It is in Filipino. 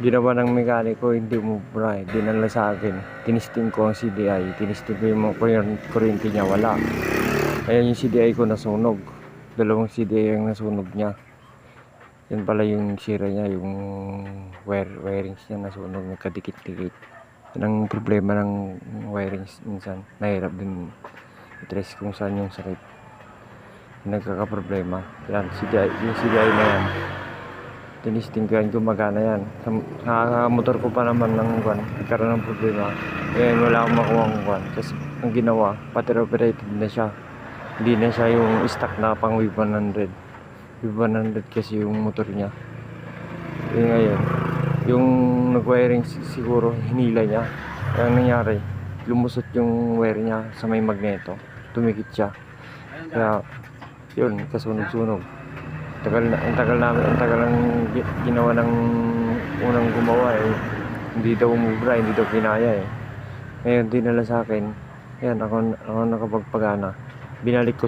Ginawa ng mekaniko, hindi umubra eh. Dinala sa akin. Tinisting ko ang CDI. Tinisting ko yung kuryente niya, wala. Kaya yung CDI ko nasunog. Dalawang CDI ang nasunog niya. Yan pala yung sira niya, yung wirings niya nasunog, nagkadikit-dikit. Yan ang problema ng wirings minsan. Nahirap din i-trace kung saan yung sakit. Nagkakaproblema. Yan, yung CDI na yan. Tinisting ko yan, gumagana yan. Sa motor ko pa naman ng nagkaroon ng problema. Ngayon wala akong makuha ng kasi ang ginawa, battery operated na siya. Hindi na siya yung stock na pang V100. V100 kasi yung motor niya. Ngayon, yung nag-wiring siguro hinila niya. Kaya nangyari, lumusot yung wire niya sa may magneto. Tumikit siya. Kaya, yun, kasunog-sunog. Ang tagal lang ginawa ng unang gumawa eh. Hindi daw umubra, hindi daw kinaya eh. Ngayon dinala sa akin. Yan, ako nakapagpagana. Binalik ko